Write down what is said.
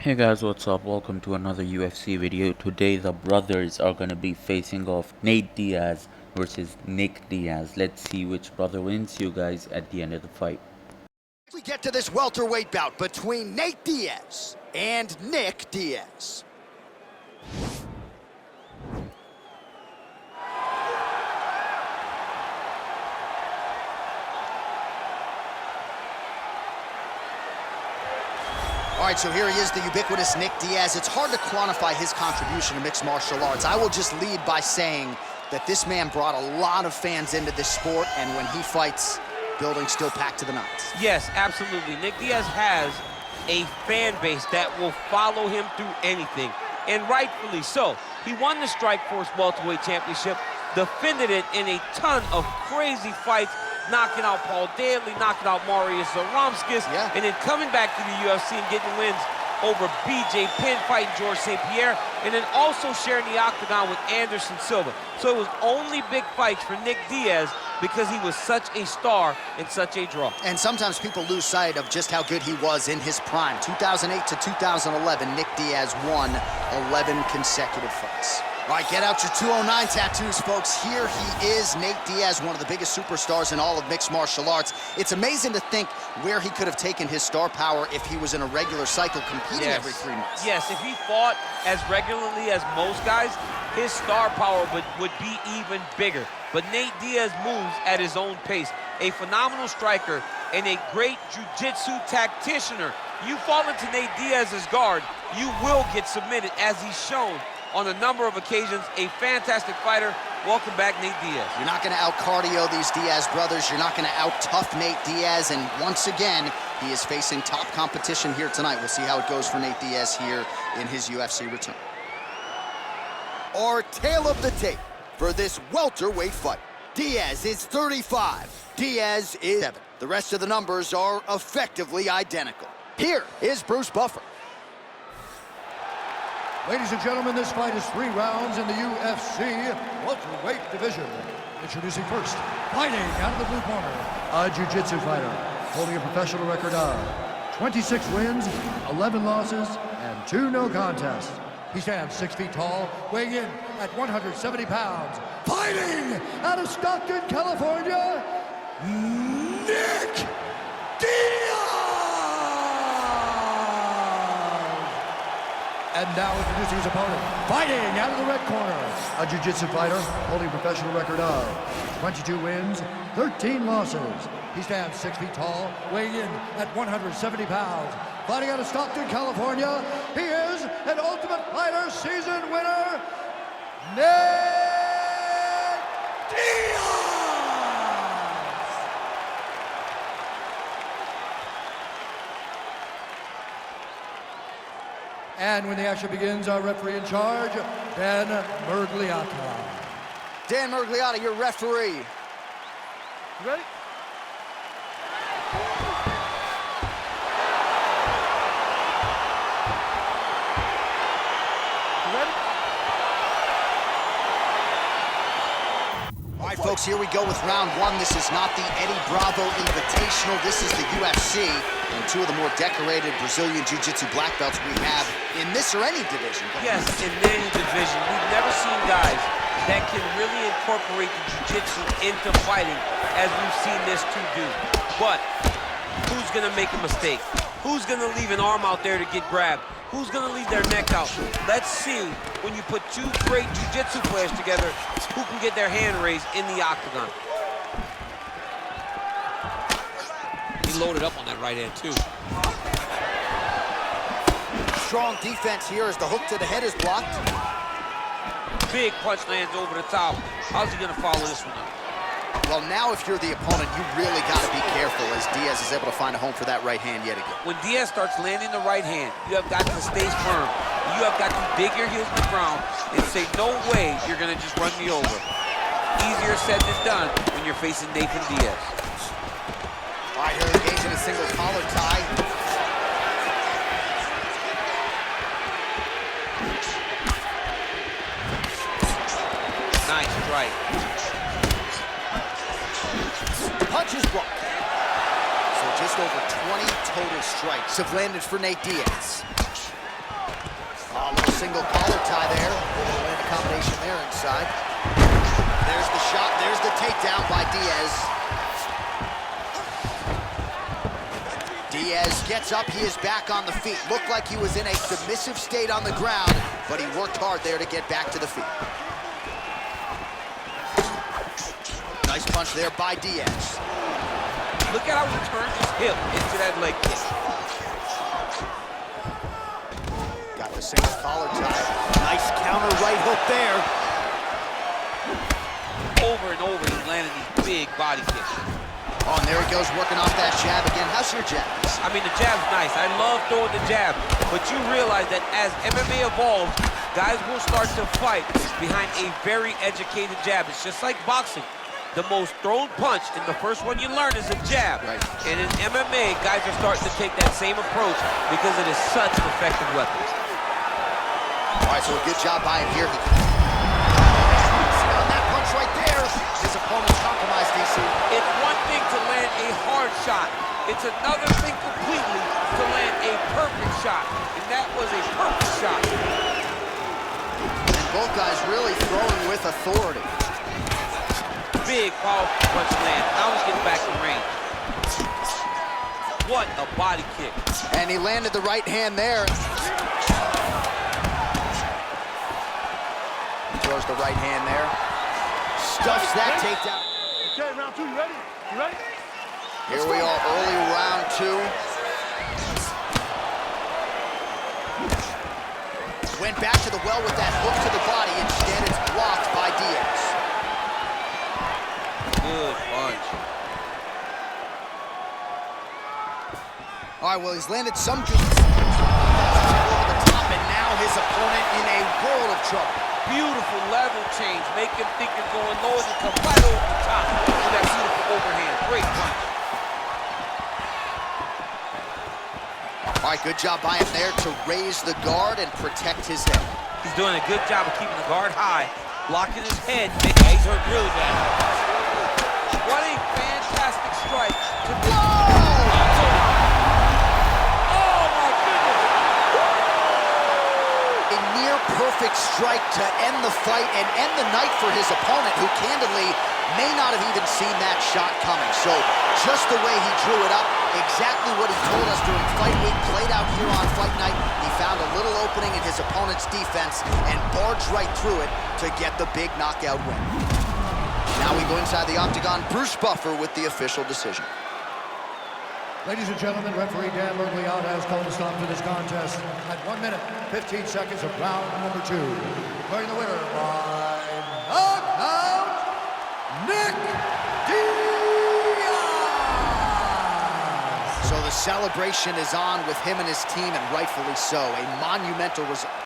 Hey guys, what's up? Welcome to another UFC video. Today the brothers are going to be facing off Nate Diaz versus Nick Diaz. Let's see which brother wins. See you guys at the end of the fight. We get to this welterweight bout between Nate Diaz and Nick Diaz. All right, so here he is, the ubiquitous Nick Diaz. It's hard to quantify his contribution to mixed martial arts. I will just lead by saying that this man brought a lot of fans into this sport, and when he fights, building still packed to the nines. Yes, absolutely. Nick Diaz has a fan base that will follow him through anything, and rightfully so. He won the Strikeforce Welterweight Championship, defended it in a ton of crazy fights, knocking out Paul Daly, knocking out Marius Zaromskis, and then coming back to the UFC and getting wins over BJ Penn, fighting George St. Pierre, and then also sharing the octagon with Anderson Silva. So it was only big fights for Nick Diaz because he was such a star and such a draw. And sometimes people lose sight of just how good he was in his prime. 2008 to 2011, Nick Diaz won 11 consecutive fights. All right, get out your 209 tattoos, folks. Here he is, Nate Diaz, one of the biggest superstars in all of mixed martial arts. It's amazing to think where he could have taken his star power if he was in a regular cycle competing every 3 months. Yes, if he fought as regularly as most guys, his star power would be even bigger. But Nate Diaz moves at his own pace. A phenomenal striker and a great jiu-jitsu tacticianer. You fall into Nate Diaz's guard, you will get submitted, as he's shown on a number of occasions. A fantastic fighter. Welcome back, Nate Diaz. You're not going to out-cardio these Diaz brothers. You're not going to out-tough Nate Diaz. And once again, he is facing top competition here tonight. We'll see how it goes for Nate Diaz here in his UFC return. Our tale of the tape for this welterweight fight. Diaz is 35. Diaz is 7. The rest of the numbers are effectively identical. Here is Bruce Buffer. Ladies and gentlemen, this fight is 3 rounds in the UFC welterweight division. Introducing first, fighting out of the blue corner, a jiu-jitsu fighter holding a professional record of 26 wins, 11 losses, and 2 no contests. He stands 6 feet tall, weighing in at 170 pounds. Fighting out of Stockton, California, Nick Diaz! And now introducing his opponent, fighting out of the red corner, a jiu-jitsu fighter holding a professional record of 22 wins, 13 losses. He stands 6 feet tall, weighing in at 170 pounds. Fighting out of Stockton, California, he is an Ultimate Fighter season winner, Nick Diaz! And when the action begins, our referee in charge, Dan Mergliata. Dan Mergliata, your referee. You ready? All right, folks, here we go with round 1. This is not the Eddie Bravo Invitational. This is the UFC, and 2 of the more decorated Brazilian Jiu-Jitsu black belts we have in this or any division. Yes, in any division. We've never seen guys that can really incorporate the jiu-jitsu into fighting as we've seen this 2 do. But who's gonna make a mistake? Who's gonna leave an arm out there to get grabbed? Who's gonna leave their neck out? Let's see, when you put 2 great jiu-jitsu players together, who can get their hand raised in the octagon. He loaded up on that right hand too. Strong defense here as the hook to the head is blocked. Big punch lands over the top. How's he gonna follow this one up? Well, now if you're the opponent, you really got to be careful as Diaz is able to find a home for that right hand yet again. When Diaz starts landing the right hand, you have got to stay firm. You have got to dig your heels in the ground and say, no way you're going to just run me over. Easier said than done when you're facing Nathan Diaz. All right, here engaged in a single collar tie. Nice strike. Punches blocked. So just over 20 total strikes have landed for Nate Diaz. outside. There's the shot. There's the takedown by Diaz. Diaz gets up. He is back on the feet. Looked like he was in a submissive state on the ground, but he worked hard there to get back to the feet. Nice punch there by Diaz. Look at how he turned his hip into that leg kick. Got the single collar tie. Nice counter right hook there. Over and over, he's landing these big body kicks. Oh, and there he goes, working off that jab again. How's your jab? I mean, the jab's nice. I love throwing the jab. But you realize that as MMA evolves, guys will start to fight behind a very educated jab. It's just like boxing. The most thrown punch, and the first one you learn is a jab. Right. And in MMA, guys are starting to take that same approach because it is such an effective weapon. All right, so a good job by him here. He can... on that punch right there, his opponent's compromised, DC. It's one thing to land a hard shot. It's another thing completely to land a perfect shot. And that was a perfect shot. And both guys really throwing with authority. Big, powerful punch land. Now he's getting back in range. What a body kick. And he landed the right hand there. Throws the right hand there. Stuffs that takedown. Okay, round two, you ready? You ready? Here we are, early round two. Went back to the well with that hook to the body. Instead, it's blocked by Diaz. Good punch. All right, well, he's landed some good over the top, and now his opponent in a world of trouble. Beautiful level change. Make him think you're going low and come right over the top with that beautiful overhand. Great punch. All right, good job by him there to raise the guard and protect his head. He's doing a good job of keeping the guard high, blocking his head. He's hurt really bad. What a fantastic strike. Oh, my goodness. A near-perfect strike to end the fight and end the night for his opponent, who candidly may not have even seen that shot coming. So just the way he drew it up, exactly what he told us during fight week, played out here on fight night. He found a little opening in his opponent's defense and barged right through it to get the big knockout win. Now we go inside the octagon. Bruce Buffer with the official decision. Ladies and gentlemen, referee Dan Mergliotta has called a stop to this contest at 1 minute, 15 seconds of round number 2. Declaring the winner by knockout, Nick Diaz! So the celebration is on with him and his team, and rightfully so. A monumental result.